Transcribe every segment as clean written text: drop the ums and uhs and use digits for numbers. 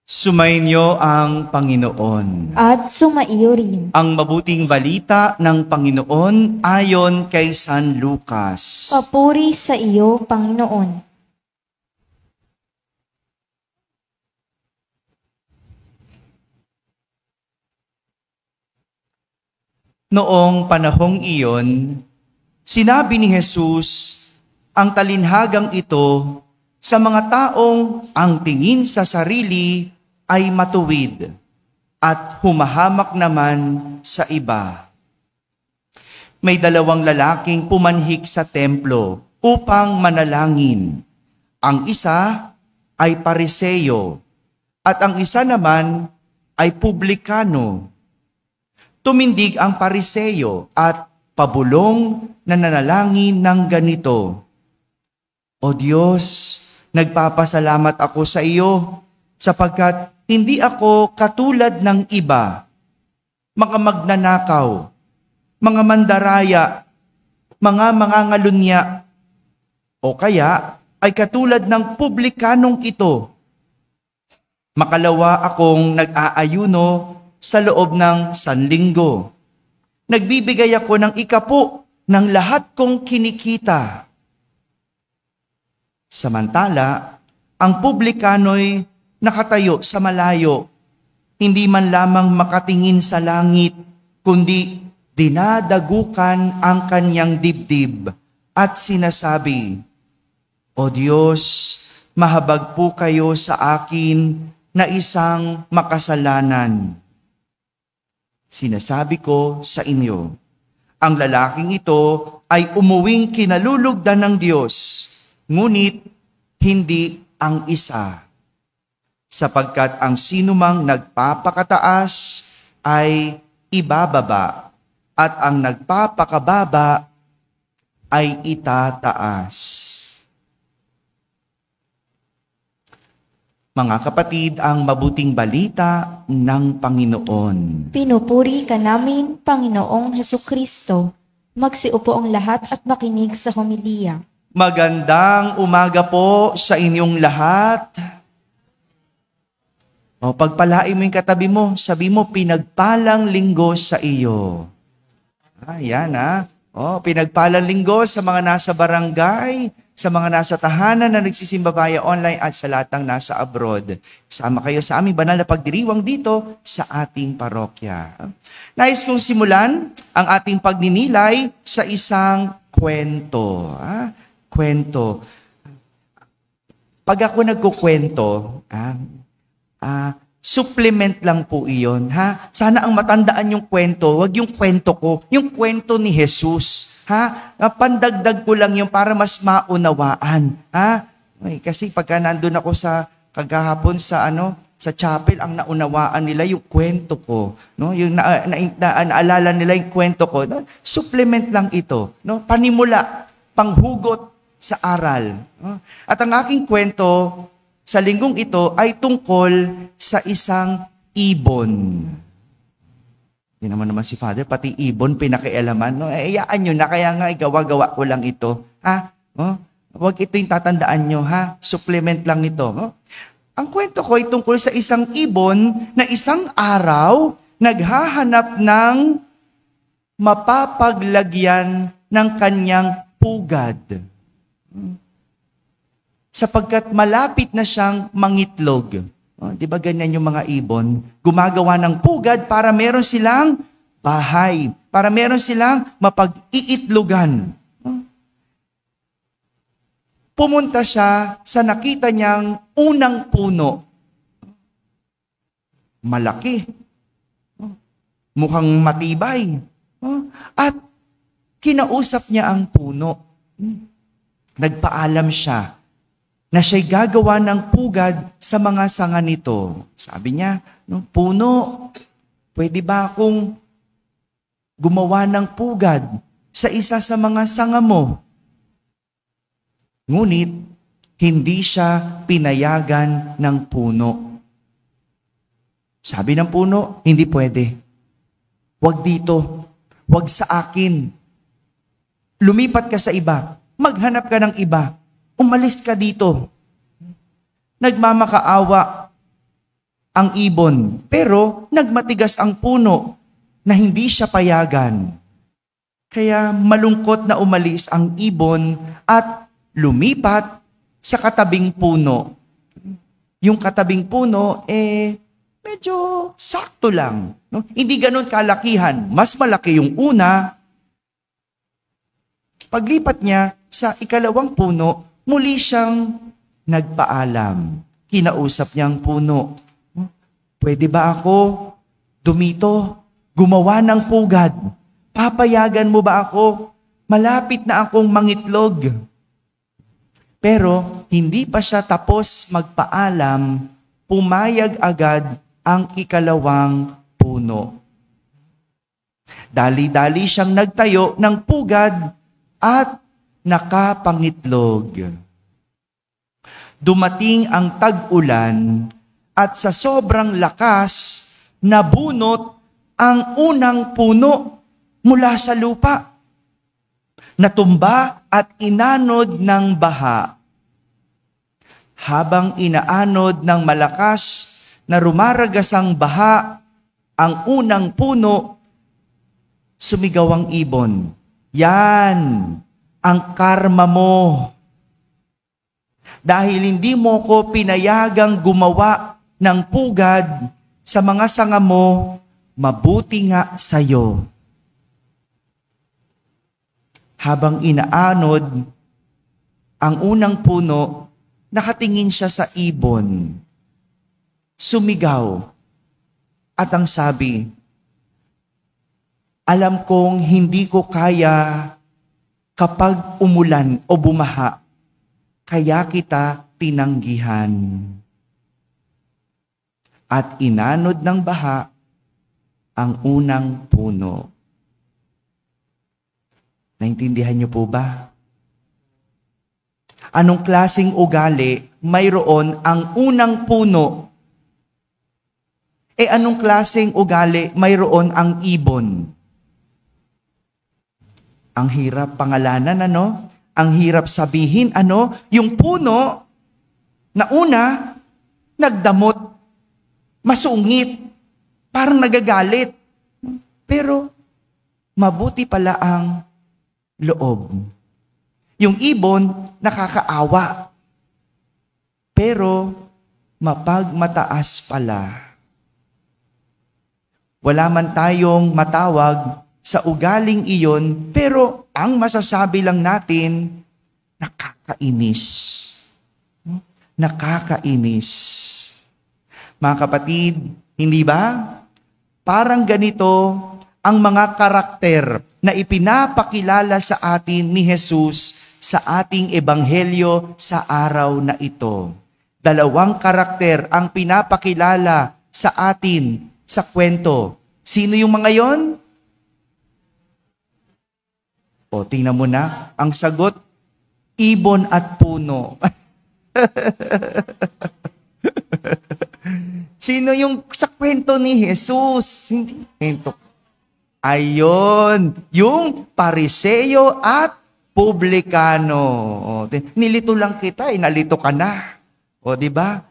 Sumainyo ang Panginoon. At sumaiyo rin. Ang mabuting balita ng Panginoon ayon kay San Lucas. Papuri sa iyo, Panginoon. Noong panahong iyon, sinabi ni Jesus ang talinhagang ito sa mga taong ang tingin sa sarili ay matuwid at humahamak naman sa iba. May dalawang lalaking pumanhik sa templo upang manalangin. Ang isa ay Pariseo at ang isa naman ay publikano. Tumindig ang Pariseo at pabulong na nanalangin ng ganito: O Diyos, nagpapasalamat ako sa iyo sapagkat hindi ako katulad ng iba, mga magnanakaw, mga mandaraya, mga mangangalunya, o kaya ay katulad ng publikanong ito. Makalawa akong nag-aayuno sa loob ng 1 linggo. Nagbibigay ako ng 10 ng lahat kong kinikita. Samantala, ang publikano'y nakatayo sa malayo, hindi man lamang makatingin sa langit, kundi dinadagukan ang kanyang dibdib at sinasabi, O Diyos, mahabag po kayo sa akin na isang makasalanan. Sinasabi ko sa inyo, ang lalaking ito ay umuwing kinalulugdan ng Diyos, ngunit hindi ang isa. Sapagkat ang sinumang nagpapakataas ay ibababa, at ang nagpapakababa ay itataas. Mga kapatid, ang mabuting balita ng Panginoon. Pinupuri ka namin, Panginoong Hesukristo. Magsiupo ang lahat at makinig sa homilya. Magandang umaga po sa inyong lahat. O, pagpalain mo yung katabi mo, sabi mo, pinagpalang linggo sa iyo. Yan O, pinagpalang linggo sa mga nasa barangay, sa mga nasa tahanan na nagsisimba via online at sa lahat ng nasa abroad. Sama kayo sa aming banal na pagdiriwang dito sa ating parokya. Nais kong simulan ang ating pagninilay sa isang kwento. Kwento. Pag ako nagkukwento, supplement lang po iyon. Sana ang matandaan yung kwento, wag yung kwento ko, yung kwento ni Jesus. Pandagdag ko lang yung para mas maunawaan. Kasi pagka nandun ako sa kagahapon sa chapel, ang naunawaan nila yung kwento ko. No? Yung naalala nila yung kwento ko. No? Supplement lang ito. No? Panimula, panghugot sa aral. No? At ang aking kwento sa linggong ito ay tungkol sa isang ibon. Hindi naman si Father, pati ibon pinakialaman. No? Iyaan nyo na, kaya nga gawa-gawa ko lang ito. Huwag ito yung tatandaan nyo. Supplement lang ito. No? Ang kwento ko ay tungkol sa isang ibon na isang araw naghahanap ng mapapaglagyan ng kanyang pugad. Sapagkat malapit na siyang mangitlog. Di ba ganyan yung mga ibon? Gumagawa ng pugad para meron silang bahay, para meron silang mapag-iitlogan. Pumunta siya sa nakita niyang unang puno. Malaki. Mukhang matibay. At kinausap niya ang puno. Nagpaalam siya na siya'y gagawa ng pugad sa mga sanga nito. Sabi niya, puno, pwede ba akong gumawa ng pugad sa isa sa mga sanga mo? Ngunit, hindi siya pinayagan ng puno. Sabi ng puno, hindi pwede. Huwag dito. Huwag sa akin. Lumipat ka sa iba. Maghanap ka ng iba. Umalis ka dito. Nagmamakaawa. ang ibon, pero nagmatigas ang puno na hindi siya payagan. Kaya malungkot na umalis ang ibon at lumipat sa katabing puno. Yung katabing puno, medyo sakto lang. No? Hindi ganun kalakihan. Mas malaki yung una. Paglipat niya sa ikalawang puno, muli siyang nagpaalam. Kinausap niya ang puno. Pwede ba ako dumito, gumawa ng pugad? Papayagan mo ba ako? Malapit na akong mangitlog. Pero hindi pa siya tapos magpaalam, pumayag agad ang ikalawang puno. Dali-dali siyang nagtayo ng pugad at nakapangitlog. Dumating ang tag-ulan at sa sobrang lakas, nabunot ang unang puno mula sa lupa. Natumba at inanod ng baha. Habang inaanod ng malakas na rumaragasang baha ang unang puno, sumigaw ang ibon, "Yan ang karma mo. Dahil hindi mo ko pinayagang gumawa ng pugad sa mga sanga mo, mabuti nga sa'yo." Habang inaanod ang unang puno, nakatingin siya sa ibon. Sumigaw at ang sabi, "Alam kong hindi ko kaya kapag umulan o bumaha, kaya kita tinanggihan." At inanod ng baha ang unang puno. Naintindihan niyo po ba? Anong klaseng ugali mayroon ang unang puno? Anong klaseng ugali mayroon ang ibon? Ang hirap pangalanan, ano? Ang hirap sabihin, ano? Yung puno na una, nagdamot, masungit, parang nagagalit. Pero mabuti pala ang loob. Yung ibon, nakakaawa. Pero mapagmataas pala. Wala man tayong matawag sa ugaling iyon, pero ang masasabi lang natin, nakakainis. Nakakainis. Mga kapatid, hindi ba? Parang ganito ang mga karakter na ipinapakilala sa atin ni Jesus sa ating ebanghelyo sa araw na ito. Dalawang karakter ang pinapakilala sa atin sa kwento. Sino yung mga yon? O, tingnan mo na. Ang sagot, ibon at puno. Sino yung sa kwento ni Jesus? Hindi kwento. Ayun, yung Pariseo at Publikano. Nilito lang kita, nalito ka na. O, di ba?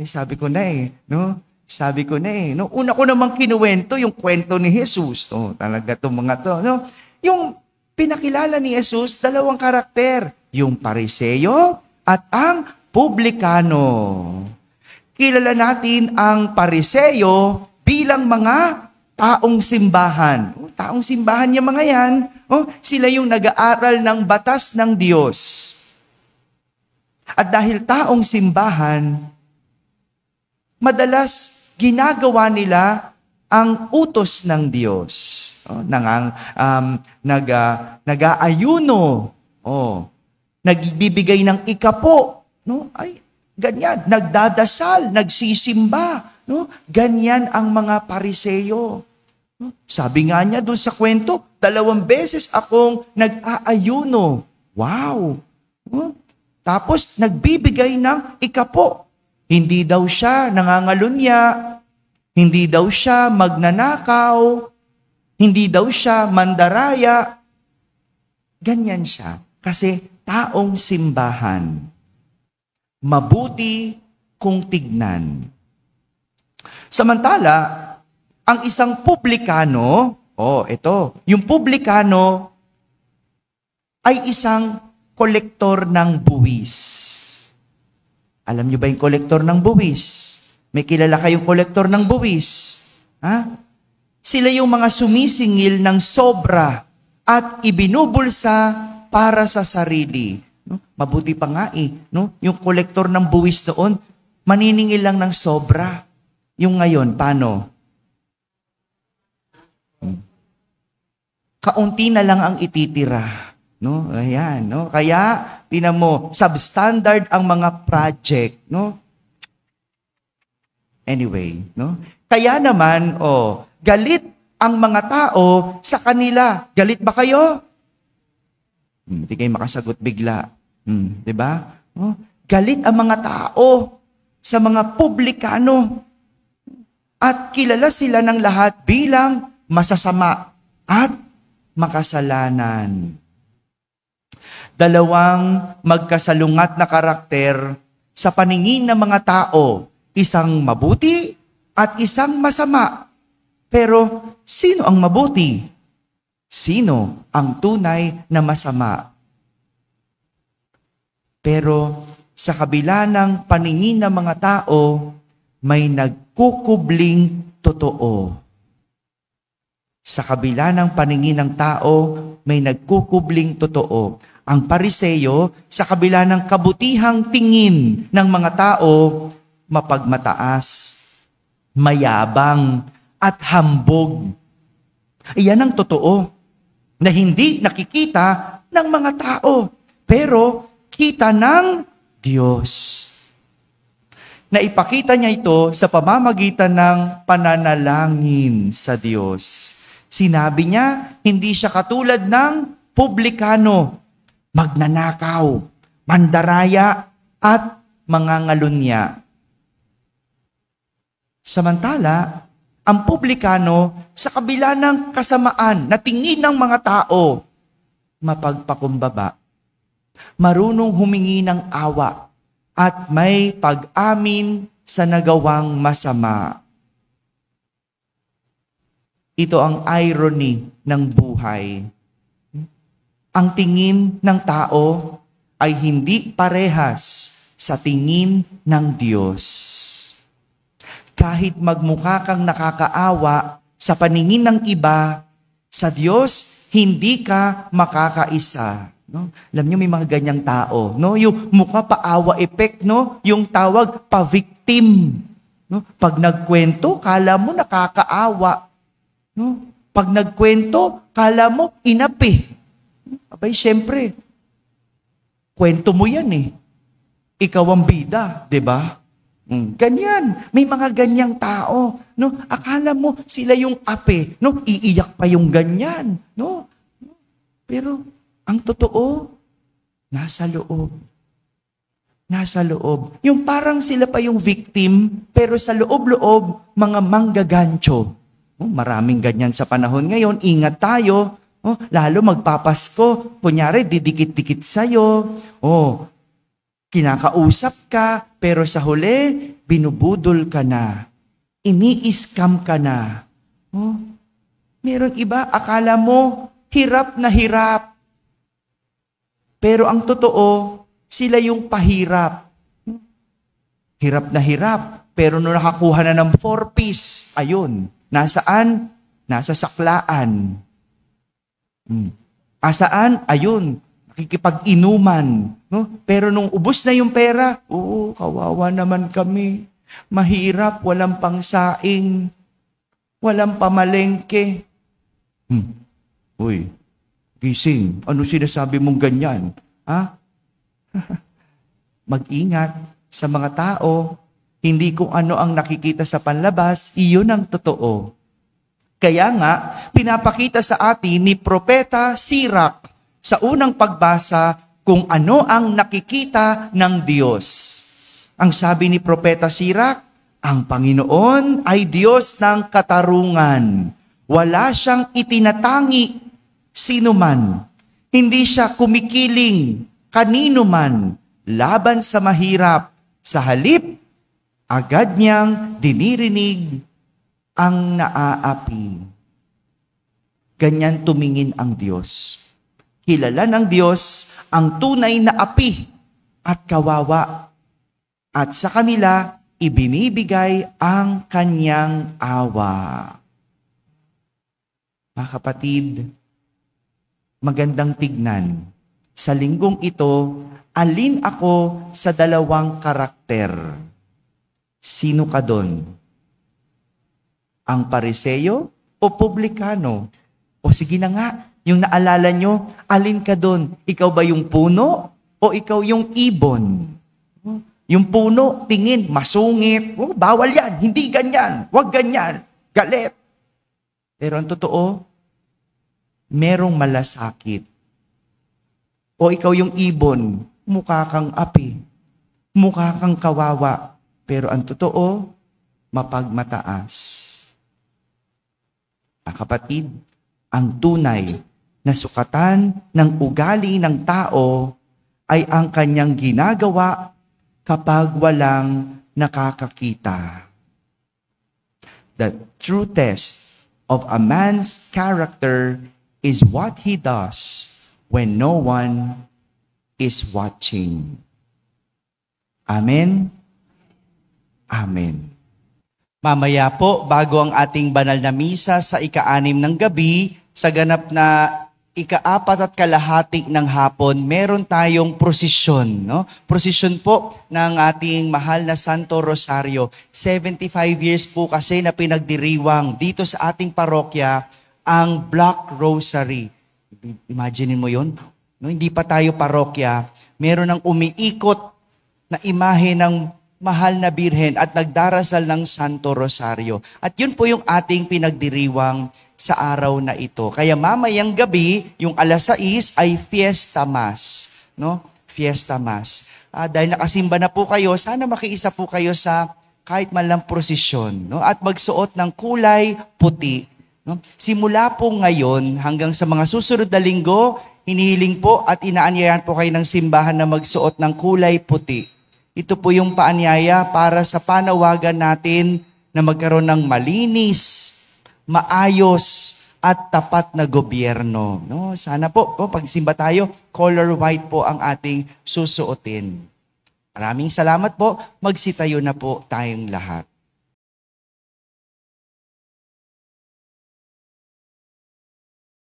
Sabi ko na no? Sabi ko na no? Una ko namang kinuwento yung kwento ni Jesus. Talaga itong mga to, no? Yung pinakilala ni Jesus, dalawang karakter. Yung Pariseo at ang Publikano. Kilala natin ang Pariseo bilang mga taong simbahan. Taong simbahan niya mga yan. Sila yung nag-aaral ng batas ng Diyos. At dahil taong simbahan, madalas ginagawa nila ang utos ng Diyos. Nag-aayuno. Nagbibigay ng ikapo. Ganyan. Nagdadasal, nagsisimba. Ganyan ang mga Pariseo. Sabi nga niya doon sa kwento, 2 beses akong nag-aayuno. Wow! Tapos nagbibigay ng ikapo. Hindi daw siya nangangalunya, hindi daw siya magnanakaw, hindi daw siya mandaraya. Ganyan siya. Kasi taong simbahan. Mabuti kung tignan. Samantala, ang isang publikano, yung publikano ay isang kolektor ng buwis. Alam niyo ba yung kolektor ng buwis? May kilala kayong kolektor ng buwis? Sila yung mga sumisingil ng sobra at ibinubulsa para sa sarili. No? Mabuti pa nga no? Yung kolektor ng buwis noon, maniningil lang ng sobra. Yung ngayon, paano? Kaunti na lang ang ititira. No? Ayan, no? Kaya, tinan mo, substandard ang mga project, no? Anyway, no? Kaya naman, galit ang mga tao sa kanila. Galit ba kayo? Hindi kayo makasagot bigla. 'Di ba? Galit ang mga tao sa mga publikano. At kilala sila ng lahat bilang masasama at makasalanan. Dalawang magkasalungat na karakter sa paningin ng mga tao, isang mabuti at isang masama. Pero sino ang mabuti? Sino ang tunay na masama? Pero sa kabila ng paningin ng mga tao, may nagkukubling totoo. Sa kabila ng paningin ng tao, may nagkukubling totoo. Ang Pariseo, sa kabila ng kabutihang tingin ng mga tao, mapagmataas, mayabang, at hambog. Iyan ang totoo na hindi nakikita ng mga tao, pero kita ng Diyos. Naipakita niya ito sa pamamagitan ng pananalangin sa Diyos. Sinabi niya, hindi siya katulad ng publikano, magnanakaw, mandaraya, at mangangalunya. Samantala, ang publikano, sa kabila ng kasamaan na tingin ng mga tao, mapagpakumbaba, marunong humingi ng awa, at may pag-amin sa nagawang masama. Ito ang irony ng buhay. Ang tingin ng tao ay hindi parehas sa tingin ng Diyos. Kahit magmukha kang nakakaawa sa paningin ng iba, sa Diyos, hindi ka makakaisa. No? Alam niyo, may mga ganyang tao. No? Yung mukha paawa effect, no? Yung tawag pa-victim. No? Pag nagkwento, kala mo nakakaawa. No? Pag nagkwento, kala mo inapi. Abay, syempre, kwento mo yan eh. Ikaw ang bida, di ba? Ganyan. May mga ganyang tao. No? Akala mo sila yung ape. No? Iiyak pa yung ganyan. No? Pero ang totoo, nasa loob. Nasa loob. Yung parang sila pa yung victim, pero sa loob-loob, mga manggagancho. Maraming ganyan sa panahon ngayon. Ingat tayo. Lalo magpapasko. Kunyari, didikit-dikit sa'yo. Kinakausap ka, pero sa huli, binubudol ka na. Ini-scam ka na. Meron iba, akala mo, hirap na hirap. Pero ang totoo, sila yung pahirap. Hirap na hirap. Pero nung nakakuha na ng 4-piece, ayun, nasaan? Nasa saklaan. Asaan? Ayun, nakikipag-inuman. No? Pero nung ubos na yung pera, kawawa naman kami. Mahirap, walang pangsaing, walang pamalengke. Uy, gising, ano sinasabi mong ganyan? Mag-ingat sa mga tao, hindi kung ano ang nakikita sa panlabas, iyon ang totoo. Kaya nga, pinapakita sa atin ni Propeta Sirach sa unang pagbasa kung ano ang nakikita ng Diyos. Ang sabi ni Propeta Sirach, ang Panginoon ay Diyos ng katarungan. Wala siyang itinatangi sino man. Hindi siya kumikiling kanino man laban sa mahirap. Sa halip, Agad niyang dinirinig ang naaapi. Ganyan tumingin ang Diyos. Kilala ng Diyos ang tunay na api at kawawa. At sa kanila, ibinibigay ang kanyang awa. Mga kapatid, magandang tignan. Sa linggong ito, alin ako sa dalawang karakter? Sino ka doon? Ang Pariseo o publikano? O sige na nga, yung naalala nyo, alin ka doon? Ikaw ba yung puno o ikaw yung ibon? Yung puno, tingin, masungit. Oh, bawal yan, hindi ganyan, wag ganyan, galit. Pero ang totoo, merong malasakit. O ikaw yung ibon, mukha kang api, mukha kang kawawa. Pero ang totoo, mapagmataas. Kapatid, ang tunay na sukatan ng ugali ng tao ay ang kanyang ginagawa kapag walang nakakakita. The true test of a man's character is what he does when no one is watching. Amen? Amen. Mamaya po, bago ang ating banal na misa sa ika-6 ng gabi, sa ganap na ika-4 at kalahati ng hapon, meron tayong prosesyon. No? Prosesyon po ng ating mahal na Santo Rosario. 75 years po kasi na pinagdiriwang dito sa ating parokya ang Black Rosary. Imagine mo yun? No, hindi pa tayo parokya, meron ng umiikot na imahe ng mahal na birhen at nagdarasal ng Santo Rosario. At yun po yung ating pinagdiriwang sa araw na ito. Kaya mamayang gabi, yung alas 6 ay Fiesta Mass. No? Fiesta Mass. Dahil nakasimba na po kayo, sana makiisa po kayo sa kahit man lang prosesyon. No? At magsuot ng kulay puti. No? Simula po ngayon hanggang sa mga susunod na linggo, hinihiling po at inaanyayahan po kayo ng simbahan na magsuot ng kulay puti. Ito po yung paanyaya para sa panawagan natin na magkaroon ng malinis, maayos, at tapat na gobyerno. No? Sana po, pagsimba tayo, color white po ang ating susuotin. Maraming salamat po. Magsitayo na po tayong lahat.